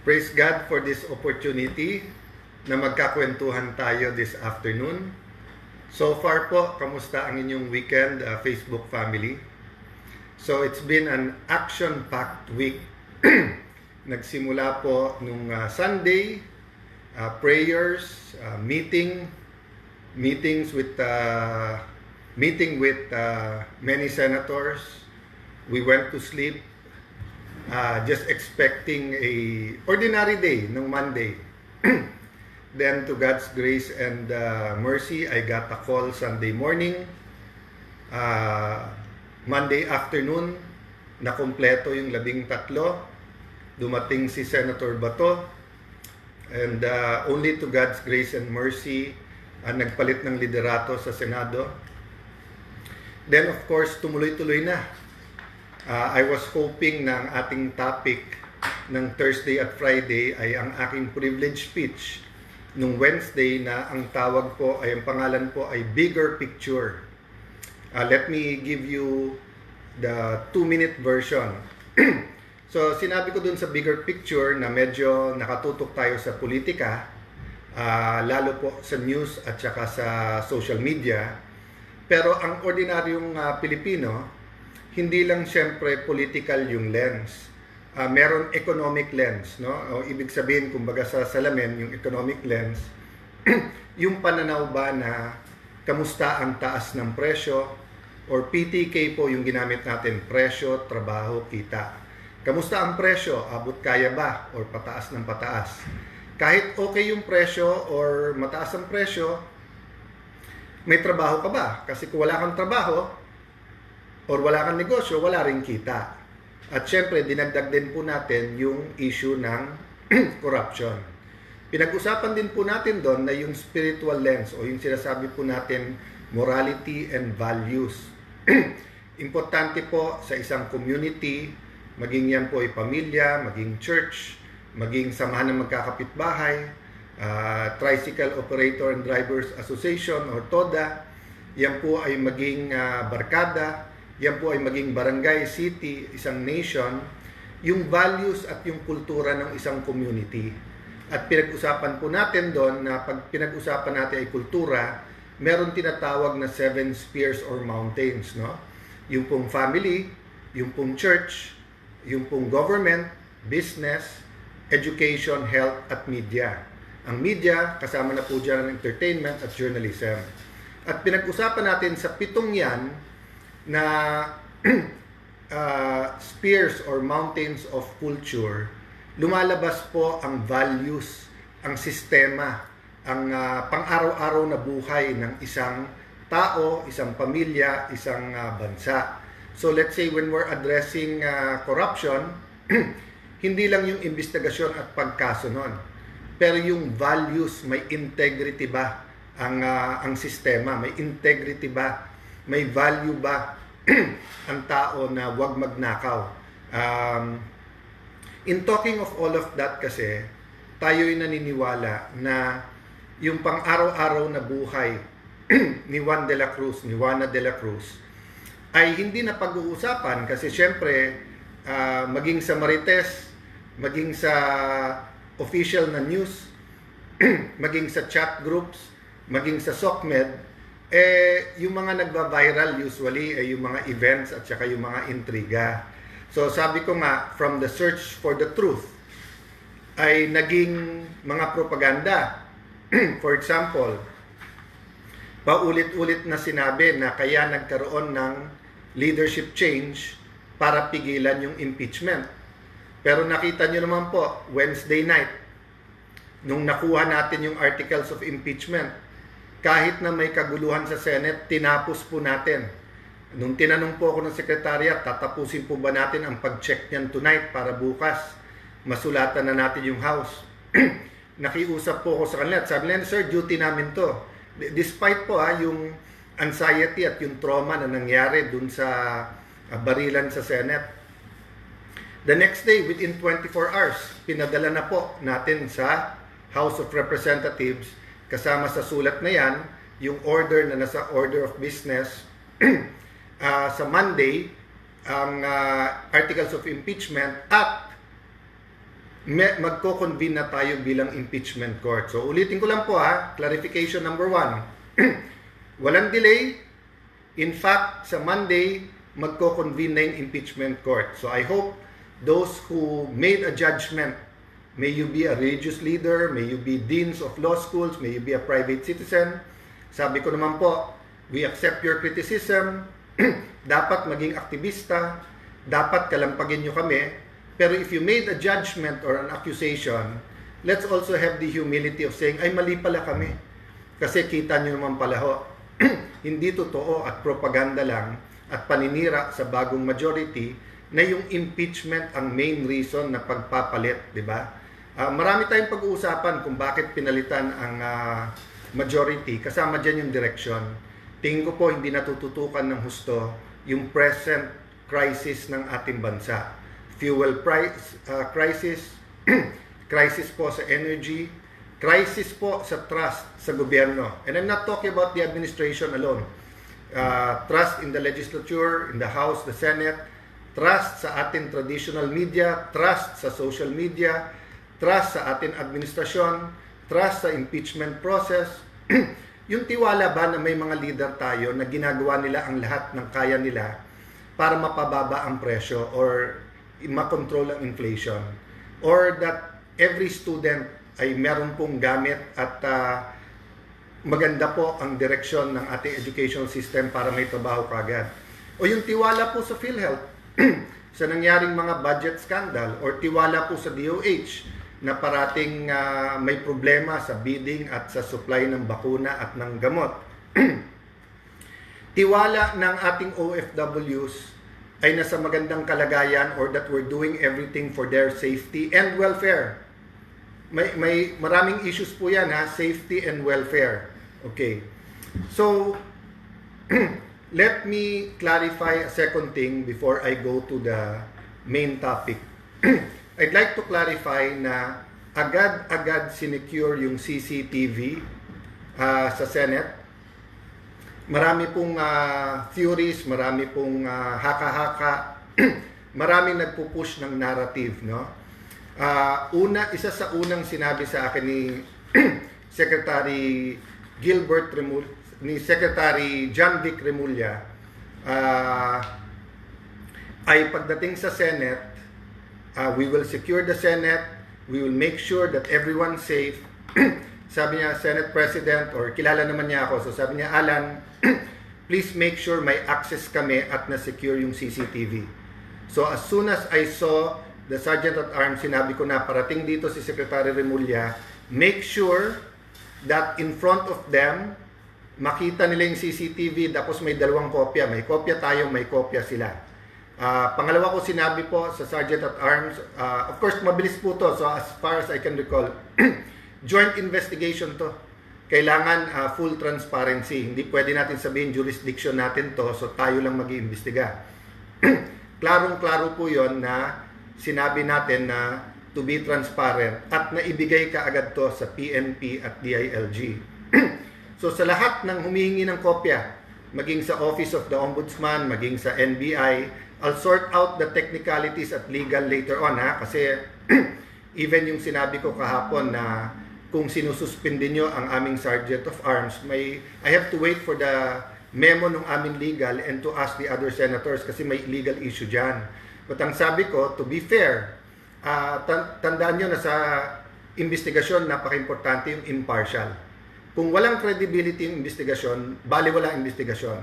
Praise God for this opportunity na magkakwentuhan tayo this afternoon. So far po, kamusta ang inyong weekend, Facebook family? So it's been an action-packed week. Nagsimula po nung Sunday, prayers, meeting with many senators. We went to sleep just expecting a ordinary day ng Monday. Then to God's grace and mercy, I got a call Sunday morning. Monday afternoon, nakumpleto yung 13. Dumating si Senator Bato. And only to God's grace and mercy, nagpalit ng liderato sa Senado. Then of course, tumuloy-tuloy na. I was hoping na ang ating topic ng Thursday at Friday ay ang aking privilege speech nung Wednesday na ang tawag po ay, ang pangalan po ay Bigger Picture. Let me give you the 2-minute version. So sinabi ko dun sa Bigger Picture na medyo nakatutok tayo sa politika, lalo po sa news at saka sa social media. Pero ang ordinaryong Pilipino, hindi lang siyempre political yung lens. Meron economic lens, no? O ibig sabihin, kumbaga sa salamin, yung economic lens, yung pananaw ba na kamusta ang taas ng presyo, or PTK po yung ginamit natin, presyo, trabaho, kita. Kamusta ang presyo? Abot kaya ba? Or pataas ng pataas? Kahit okay yung presyo or mataas ang presyo, may trabaho ka ba? Kasi kung wala kang trabaho, or wala kang negosyo, wala rin kita. At syempre, dinagdag din po natin yung issue ng corruption. Pinag-usapan din po natin doon na yung spiritual lens o yung sinasabi po natin morality and values. Importante po sa isang community, maging yan po ay pamilya, maging church, maging samahan ng magkakapitbahay, Tricycle Operator and Drivers Association or TODA, yan po ay maging barkada, yan po ay maging barangay, city, isang nation, yung values at yung kultura ng isang community. At pinag-usapan po natin doon na pag pinag-usapan natin ay kultura, meron tinatawag na 7 spheres or mountains, no? Yung pong family, yung pong church, yung pong government, business, education, health, at media. Ang media, kasama na po dyan ang entertainment at journalism. At pinag-usapan natin sa 7 yan, na spheres or mountains of culture, lumalabas po ang values, ang sistema, ang pang-araw-araw na buhay ng isang tao, isang pamilya, isang bansa. So let's say when we're addressing corruption, hindi lang yung investigasyon at pagkaso nun, pero yung values, may integrity ba ang sistema, may integrity ba, may value ba ang tao na wag magnakaw. In talking of all of that kasi, tayo'y naniniwala na yung pang-araw-araw na buhay ni Juan de la Cruz, ni Juana de la Cruz, ay hindi na pag-uusapan kasi syempre, maging sa Marites, maging sa official na news, maging sa chat groups, maging sa SOCMED, yung mga nagba-viral usually ay yung mga events at saka yung mga intriga. So sabi ko nga, from the search for the truth ay naging mga propaganda. For example, paulit-ulit na sinabi na kaya nagkaroon ng leadership change para pigilan yung impeachment. Pero nakita nyo naman po, Wednesday night, nung nakuha natin yung articles of impeachment, kahit na may kaguluhan sa Senate, tinapos po natin. Nung tinanong po ako ng Secretariat, tatapusin po ba natin ang pag-check niyan tonight para bukas masulatan na natin yung House? Nakiusap po ako sa kanila at sabi nila, sir, duty namin to. Despite po yung anxiety at yung trauma na nangyari dun sa barilan sa Senate. The next day, within 24 hours, pinadala na po natin sa House of Representatives. Kasama sa sulat na yan, yung order na nasa order of business sa Monday, ang articles of impeachment at magko-convene na tayo bilang impeachment court. So ulitin ko lang po clarification number 1. Walang delay. In fact, sa Monday, magko-convene na yung impeachment court. So I hope those who made a judgment, may you be a religious leader, may you be deans of law schools, may you be a private citizen. Sabi ko naman po, we accept your criticism. Dapat maging aktivista, dapat kalampagin nyo kami. Pero if you made a judgment or an accusation, let's also have the humility of saying, ay mali pala kami. Kasi kita nyo naman pala ho, hindi totoo at propaganda lang at paninira sa bagong majority na yung impeachment ang main reason na pagpapalit, di ba? Marami tayong pag-uusapan kung bakit pinalitan ang majority, kasama dyan yung direction. Tingin ko po hindi natututukan ng husto yung present crisis ng ating bansa. Fuel price crisis, crisis po sa energy, crisis po sa trust sa gobyerno. And I'm not talking about the administration alone. Trust in the legislature, in the House, the Senate, trust sa ating traditional media, trust sa social media, trust sa ating administrasyon, trust sa impeachment process. Yung tiwala ba na may mga leader tayo na ginagawa nila ang lahat ng kaya nila para mapababa ang presyo or makontrol ang inflation, or that every student ay meron pong gamit at maganda po ang direksyon ng ating educational system para may trabaho kagad. O yung tiwala po sa PhilHealth sa nangyaring mga budget scandal, or tiwala po sa DOH na parating may problema sa bidding at sa supply ng bakuna at ng gamot. Tiwala ng ating OFWs ay nasa magandang kalagayan, or that we're doing everything for their safety and welfare. May maraming issues po yan safety and welfare. Okay. So, let me clarify a second thing before I go to the main topic. I'd like to clarify na agad-agad sinecure yung CCTV sa Senate. Marami pong theories, marami pong haka-haka, maraming nagpupush ng narrative, no? Isa sa unang sinabi sa akin ni Secretary ni Secretary John Vic Remulla ay pagdating sa Senate, we will secure the Senate, we will make sure that everyone's safe. Sabi niya, Senate President, or kilala naman niya ako, so sabi niya, Alan, please make sure may access kami at na-secure yung CCTV. So as soon as I saw the Sergeant at Arms, sinabi ko na parating dito si Secretary Remulla, make sure that in front of them, makita nila yung CCTV, tapos may dalawang kopya. May kopya tayo, may kopya sila. Pangalawa ko sinabi po sa Sergeant at Arms, of course mabilis po to, so as far as I can recall, joint investigation to. Kailangan full transparency. Hindi pwede natin sabihin jurisdiction natin to, so tayo lang mag-iimbestiga. Klarong-klaro po yon na sinabi natin na to be transparent at naibigay ka agad to sa PNP at DILG. So sa lahat ng humihingi ng kopya, maging sa Office of the Ombudsman, maging sa NBI, I'll sort out the technicalities at legal later on kasi even yung sinabi ko kahapon na kung sinususpindi nyo ang aming Sergeant of Arms, I have to wait for the memo ng aming legal and to ask the other senators kasi may legal issue dyan. But ang sabi ko, to be fair, tandaan nyo na sa investigasyon, napaka-importante yung impartial. Kung walang credibility yung investigasyon, bali wala investigasyon.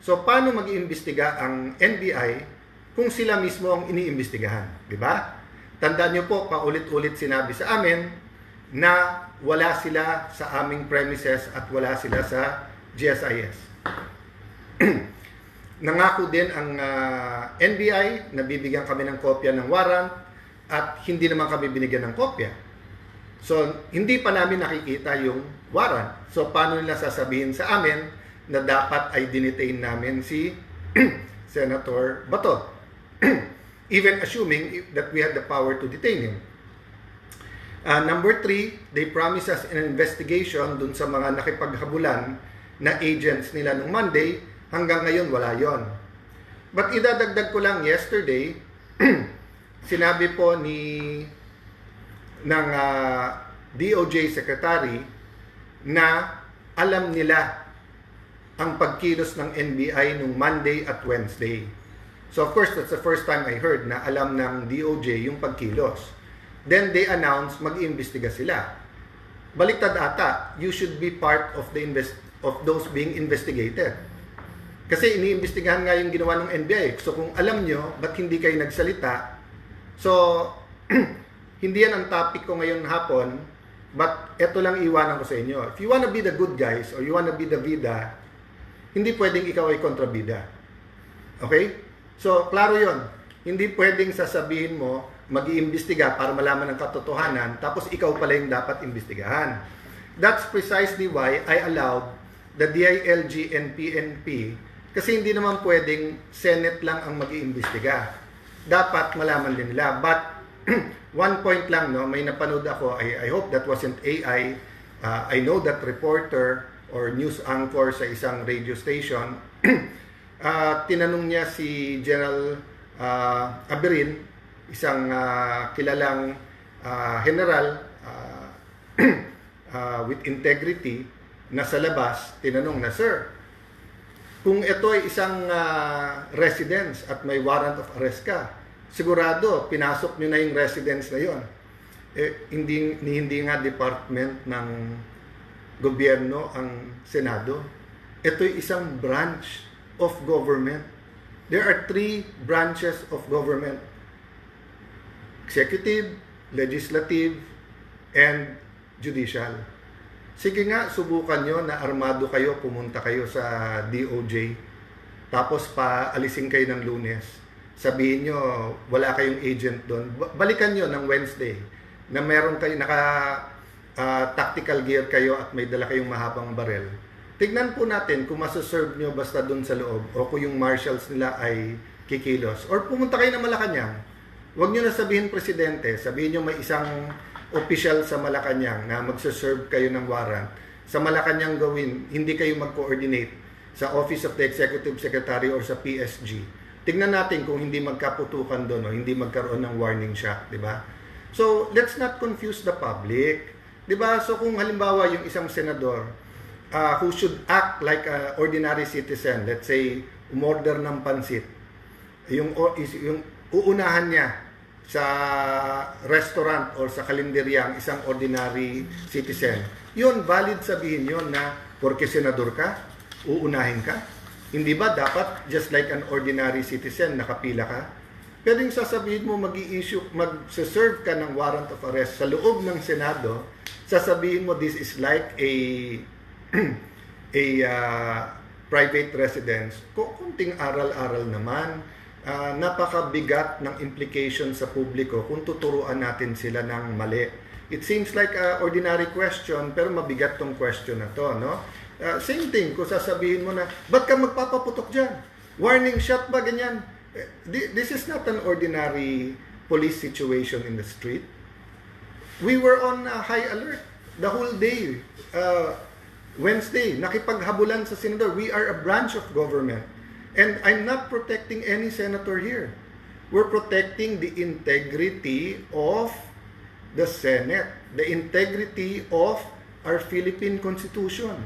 So, paano mag-iimbestiga ang NBI kung sila mismo ang iniimbestigahan? Diba? Tandaan nyo po, paulit-ulit sinabi sa amin na wala sila sa aming premises at wala sila sa GSIS. Nangako din ang NBI na bibigyan kami ng kopya ng warrant at hindi naman kami binigyan ng kopya. So, hindi pa namin nakikita yung warrant. So, paano nila sasabihin sa amin na dapat ay dinetain namin si Senator Bato? Even assuming that we had the power to detain him. Number 3, they promised us an investigation dun sa mga nakipaghabulan na agents nila nung Monday. Hanggang ngayon, wala yon. But idadagdag ko lang yesterday, sinabi po ni ng DOJ Secretary na alam nila ang pagkilos ng NBI nung Monday at Wednesday. So of course, that's the first time I heard na alam ng DOJ yung pagkilos. Then they announced mag-iimbestiga sila. Baliktad ata, you should be part of those being investigated. Kasi iniimbestigahan nga yung ginawa ng NBI. So kung alam nyo, ba't hindi kayo nagsalita? So, hindi yan ang topic ko ngayon hapon, but eto lang iwanan ko sa inyo. If you wanna be the good guys, or you wanna be the bida, hindi pwedeng ikaw ay kontrabida. Okay? So, klaro yon. Hindi pwedeng sasabihin mo, mag-iimbestiga para malaman ang katotohanan, tapos ikaw pala yung dapat imbestigahan. That's precisely why I allowed the DILG and PNP, kasi hindi naman pwedeng Senate lang ang mag-iimbestiga. Dapat malaman din nila. But, one point lang, no, may napanood ako, I hope that wasn't AI. I know that reporter or news anchor sa isang radio station, tinanong niya si General Aberin, isang kilalang general with integrity na sa labas, tinanong na, "Sir, kung ito ay isang residence at may warrant of arrest ka, sigurado pinasok nyo na yung residence na yon." Hindi nga department ng gobyerno ang Senado. Ito ay isang branch of government. There are 3 branches of government: executive, legislative, and judicial. Sige nga, subukan nyo na armado kayo, pumunta kayo sa DOJ, tapos paalisin kayo ng Lunes. Sabihin nyo, wala kayong agent doon. Balikan nyo ng Wednesday na meron kayo, tactical gear kayo at may dala kayong mahabang barel. Tignan po natin kung masaserve nyo basta doon sa loob o kung yung marshals nila ay kikilos. Or pumunta kayo ng Malacanang. Huwag nyo na sabihin presidente, sabihin nyo may isang official sa Malacanang na magsaserve kayo ng warrant. Sa Malacanang gawin, hindi kayo mag-coordinate sa Office of the Executive Secretary or sa PSG. Tignan natin kung hindi magkaputukan doon o hindi magkaroon ng warning shot, di ba? So, let's not confuse the public. Di ba? So, kung halimbawa yung isang senador who should act like an ordinary citizen, let's say, umorder ng pansit, yung uunahan niya sa restaurant or sa kalenderya ang isang ordinary citizen, yun, valid sabihin yun na porque senador ka, uunahin ka. Hindi ba dapat just like an ordinary citizen, nakapila ka? Pero yung sasabihin mo mag-serve ka ng warrant of arrest sa loob ng Senado, sasabihin mo this is like a private residence. Kunting aral-aral naman. Napakabigat ng implication sa publiko kung tuturuan natin sila ng mali. It seems like an ordinary question, pero mabigat tong question na to, no? Same thing, kung sasabihin mo na, ba't ka magpapaputok dyan? Warning shot ba, ganyan? This is not an ordinary police situation in the street. We were on high alert the whole day. Wednesday, nakipaghabulan sa senador. We are a branch of government. And I'm not protecting any senator here. We're protecting the integrity of the Senate, the integrity of our Philippine Constitution.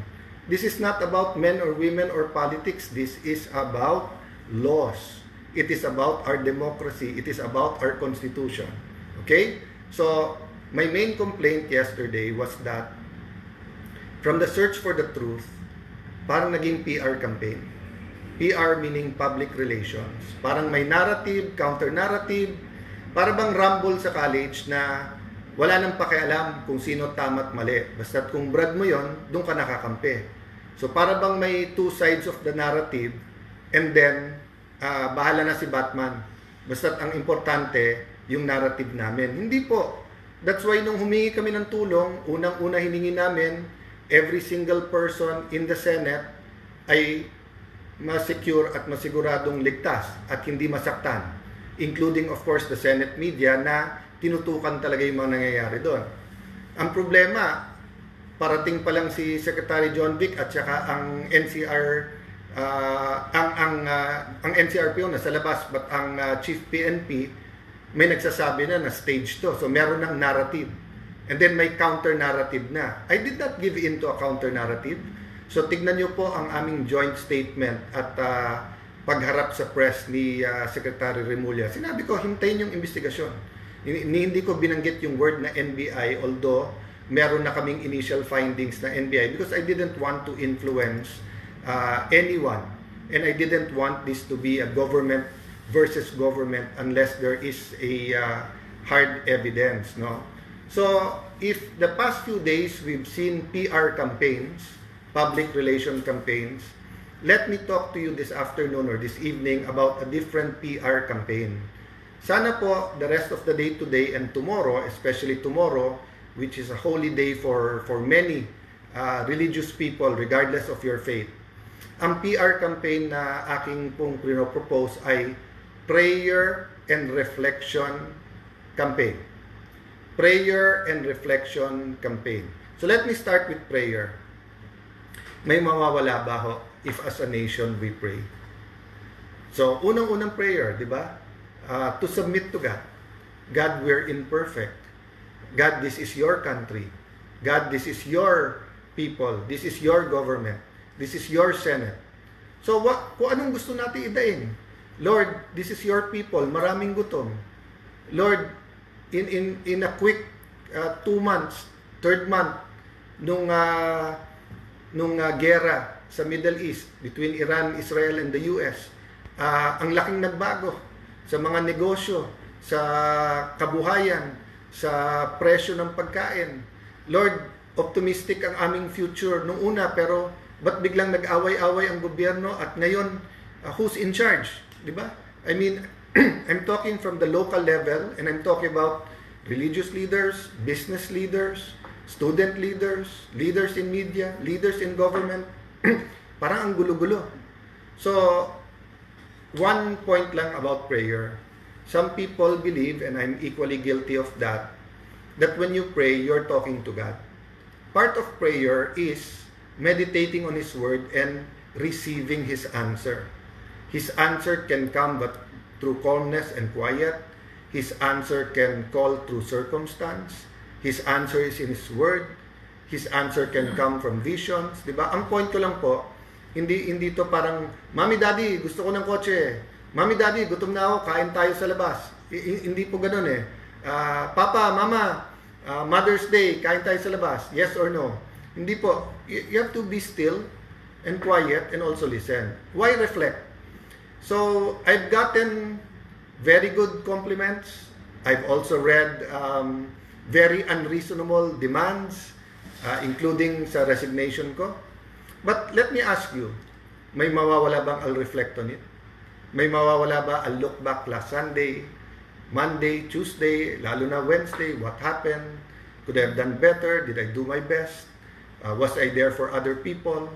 This is not about men or women or politics. This is about laws. It is about our democracy. It is about our Constitution. Okay? So, my main complaint yesterday was that from the search for the truth, parang naging PR campaign. PR meaning public relations. Parang may narrative, counter-narrative, para bang rumble sa college na wala nang pakialam kung sino tama at mali. Basta't kung brag mo yon, doon ka nakakampi. So para bang may 2 sides of the narrative and then bahala na si Batman. Basta't ang importante, yung narrative namin. Hindi po. That's why nung humingi kami ng tulong, unang-una hiningi namin, every single person in the Senate ay ma-secure at masiguradong ligtas at hindi masaktan, including of course the Senate media na tinutukan talaga yung mga nangyayari doon. Ang problema, parating pa lang si Secretary John Vic at saka ang NCR ang NCRPO na sa labas, but ang Chief PNP may nagsasabi na stage to. So meron ng narrative. And then may counter-narrative na. I did not give in to a counter-narrative. So tignan nyo po ang aming joint statement at pagharap sa press ni Secretary Remulla. Sinabi ko, hintayin yung investigasyon. Hindi ko binanggit yung word na NBI, although meron na kaming initial findings na NBI, because I didn't want to influence anyone. And I didn't want this to be a government versus government unless there is a hard evidence, no? So, if the past few days we've seen PR campaigns, public relation campaigns, let me talk to you this afternoon or this evening about a different PR campaign. Sana po the rest of the day today and tomorrow, especially tomorrow, which is a holy day for many religious people regardless of your faith. Ang PR campaign na aking pong propose ay Prayer and Reflection Campaign. Prayer and Reflection Campaign. So let me start with prayer. May mawawala ba ho if as a nation we pray? So, unang-unang prayer, di ba? To submit to God. God, we're imperfect. God, this is your country. God, this is your people. This is your government. This is your Senate. So, kung anong gusto natin idain? Lord, this is your people. Maraming gutom. Lord, in a quick 2 months, third month, nung gera sa Middle East between Iran, Israel, and the US, ang laking nagbago sa mga negosyo, sa kabuhayan, sa presyo ng pagkain. Lord, optimistic ang aming future nung una, pero ba't biglang nag-away-away ang gobyerno at ngayon, who's in charge? Diba? I mean, I'm talking from the local level and I'm talking about religious leaders, business leaders, student leaders, leaders in media, leaders in government. Parang ang gulo-gulo. So, one point lang about prayer. Some people believe, and I'm equally guilty of that when you pray, you're talking to God. Part of prayer is meditating on His Word and receiving His answer. His answer can come but through calmness and quiet. His answer can call through circumstance. His answer is in His Word. His answer can come from visions. Diba? Ang point ko lang po, hindi to parang, Mami, Daddy, gusto ko ng kotse. Mami, Daddy, gutom na ako, kain tayo sa labas. Hindi po ganun eh. Papa, Mama, Mother's Day, kain tayo sa labas. Yes or no? Hindi po. You have to be still and quiet and also listen. Why reflect? So, I've gotten very good compliments. I've also read very unreasonable demands, including sa resignation ko. But let me ask you, may mawawala bang I'll reflect on it? May mawawala ba I'll look back last Sunday, Monday, Tuesday, lalo na Wednesday, what happened? Could I have done better? Did I do my best? Was I there for other people?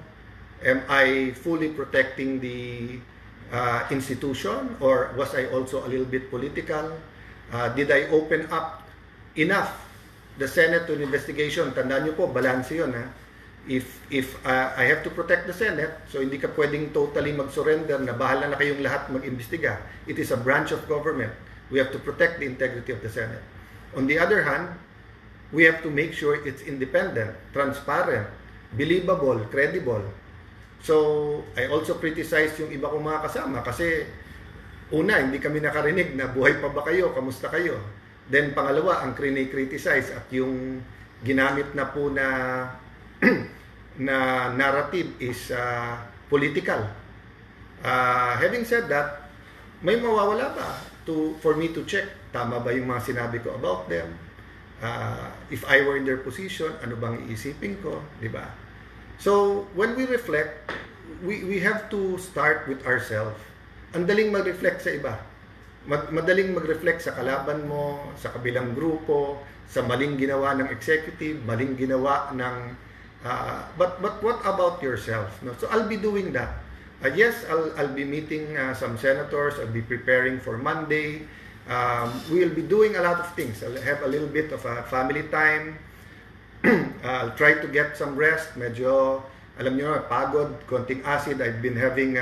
Am I fully protecting the institution, or was I also a little bit political? Did I open up enough the Senate to an investigation? Tandaan nyo po, balance yun. Ha? If I have to protect the Senate, so hindi ka pwedeng totally mag-surrender na bahala na kayong lahat mag-imbestiga. It is a branch of government. We have to protect the integrity of the Senate. On the other hand, we have to make sure it's independent, transparent, believable, credible. So, I also criticize yung iba kong mga kasama kasi una, hindi kami nakarinig na buhay pa ba kayo, kamusta kayo. Then pangalawa, ang criticize at yung ginamit na po na na narrative is political. Having said that, may mawawala ba for me to check tama ba yung mga sinabi ko about them? If I were in their position, ano bang iisipin ko, di ba? So, when we reflect, we have to start with ourselves. Ang daling mag-reflect sa iba. Madaling mag-reflect sa kalaban mo, sa kabilang grupo, sa maling ginawa ng executive, maling ginawa ng... but what about yourself? No? So, I'll be doing that. Yes, I'll be meeting some senators. I'll be preparing for Monday. We'll be doing a lot of things. I'll have a little bit of a family time. I'll try to get some rest. Medyo, alam nyo, pagod, konting acid. I've been having,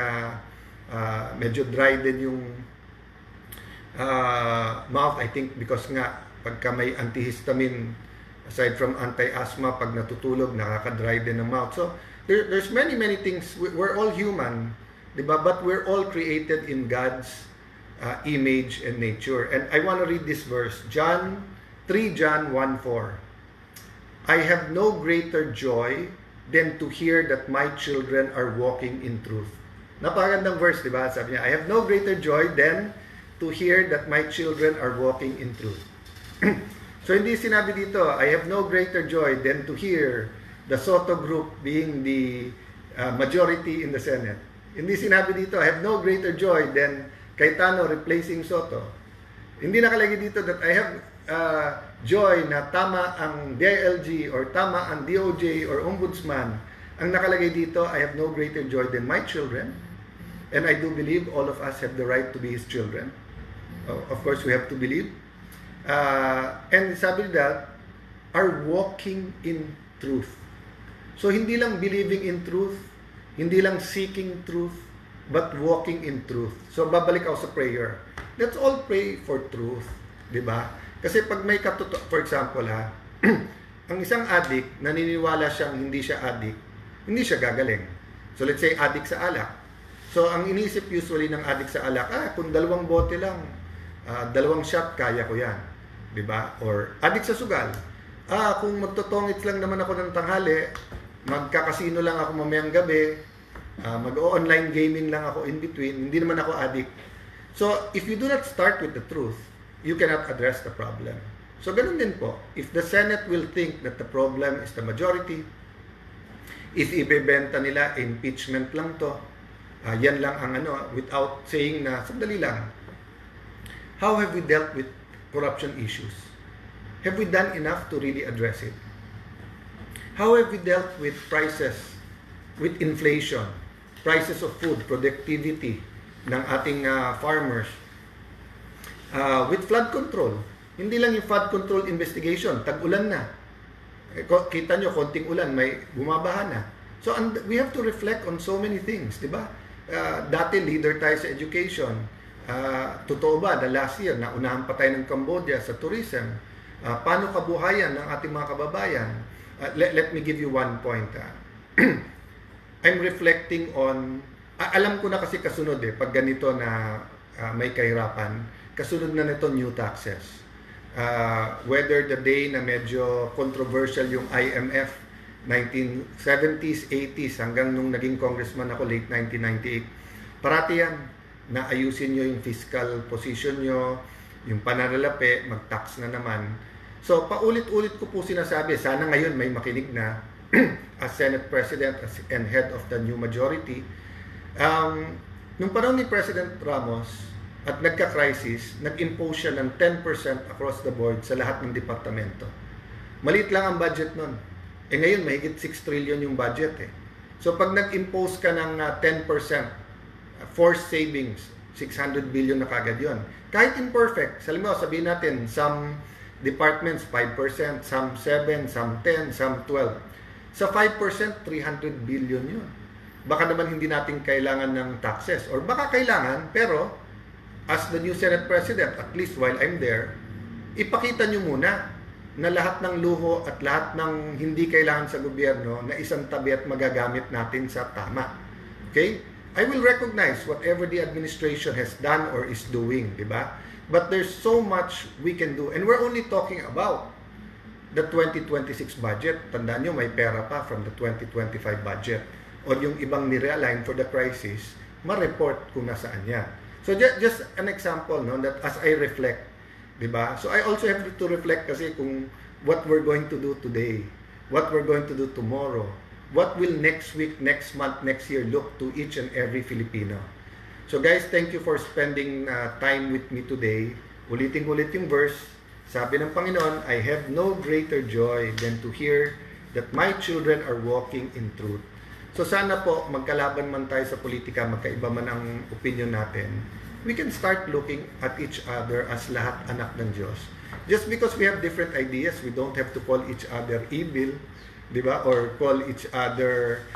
medyo dry din Mouth, I think because nga, pagka may antihistamine, aside from anti-asthma, pag natutulog, nakaka-dry din ng mouth. So, there's many things. We're all human, di ba? But we're all created in God's image and nature. And I want to read this verse, 3 John 1:4. I have no greater joy than to hear that my children are walking in truth. Napakagandang verse, di ba? Sabi niya, I have no greater joy than to hear that my children are walking in truth. So hindi sinabi dito, I have no greater joy than to hear the Soto group being the majority in the Senate. Hindi sinabi dito, I have no greater joy than Cayetano replacing Soto. Hindi nakalagay dito that I have joy na tama ang DILG or tama ang DOJ or Ombudsman. Ang nakalagay dito, I have no greater joy than my children. And I do believe all of us have the right to be His children. Of course, we have to believe. And sabi that, are walking in truth. So, hindi lang believing in truth, hindi lang seeking truth, but walking in truth. So, babalik ako sa prayer. Let's all pray for truth. Diba? Kasi pag may for example ang isang addict, naniniwala siyang hindi siya addict, hindi siya gagaling. So, let's say addict sa alak. So, ang inisip usually ng addict sa alak, kung 2 bote lang, 2 shot, kaya ko yan. Diba? Or addict sa sugal. Kung magtotongits lang naman ako ng tanghali, magkakasino lang ako mamayang gabi, mag-online gaming lang ako in between, hindi naman ako addict. So, if you do not start with the truth, you cannot address the problem. So, ganun din po. If the Senate will think that the problem is the majority, if ibebenta nila, impeachment lang to, yan lang ang without saying na, sandali lang, how have we dealt with corruption issues? Have we done enough to really address it? How have we dealt with prices, with inflation, prices of food, productivity ng ating farmers, with flood control? Hindi lang yung flood control investigation, tag-ulan na. Kita nyo, konting ulan, may bumabaha na. So, we have to reflect on so many things, di ba? Dati, leader tayo sa education. Totoo ba, the last year, naunahan pa tayo ng Cambodia sa tourism. Paano kabuhayan ng ating mga kababayan? Let me give you one point. I'm reflecting on, alam ko na kasi kasunod pag ganito na may kahirapan, kasunod na nito new taxes. Whether the day na medyo controversial yung IMF, 1970s, 80s, hanggang nung naging congressman ako, late 1998, parati yan, na ayusin nyo yung fiscal position nyo, yung pananalapi, mag-tax na naman. So, paulit-ulit ko po sinasabi, sana ngayon may makinig na as Senate President and head of the new majority. Nung panahon ni President Ramos at nagka-crisis, nag-impose siya ng 10% across the board sa lahat ng departamento. Maliit lang ang budget nun. Ngayon, mahigit 6 trillion yung budget So, pag nag-impose ka ng 10%, forced savings, 600 billion na kagad yun. Kahit imperfect, sabihin natin, some departments 5%, some 7, some 10, some 12. Sa 5%, 300 billion yun. Baka naman hindi natin kailangan ng taxes. Or baka kailangan, pero as the new Senate President, at least while I'm there, ipakita nyo muna na lahat ng luho at lahat ng hindi kailangan sa gobyerno na isang tabi at magagamit natin sa tama. Okay? I will recognize whatever the administration has done or is doing, di ba? But there's so much we can do. And we're only talking about the 2026 budget. Tandaan nyo, may pera pa from the 2025 budget. O yung ibang nirealign for the crisis, ma-report kung nasaan yan. So just an example, no, that as I reflect, diba? So I also have to reflect kasi kung what we're going to do today, what we're going to do tomorrow, what will next week, next month, next year look to each and every Filipino. So guys, thank you for spending time with me today. Ulitin-ulit yung verse. Sabi ng Panginoon, I have no greater joy than to hear that my children are walking in truth. So sana po, magkalaban man tayo sa politika, magkaiba man ang opinion natin, we can start looking at each other as lahat anak ng Diyos. Just because we have different ideas, we don't have to call each other evil, di ba? Or call each other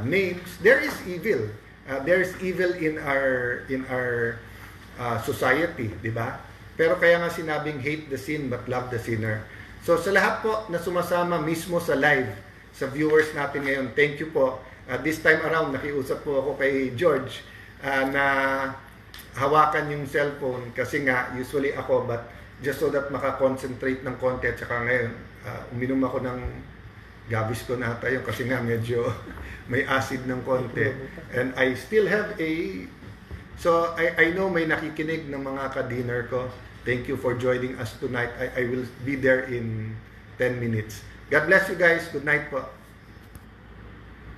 names. There is evil. There is evil in our society, di ba? Pero kaya nga sinabing hate the sin but love the sinner. So sa lahat po na sumasama mismo sa live, sa viewers natin ngayon, thank you po. This time around, nakiusap po ako kay George na hawakan yung cellphone kasi nga usually ako, but just so that makakonsentrate ng konti. At saka ngayon, uminom ako ng Gaviscon nata yun kasi nga medyo may acid ng konti. And I still have so I know may nakikinig ng mga ka-dinner ko. Thank you for joining us tonight. I will be there in 10 minutes. God bless you guys. Good night po.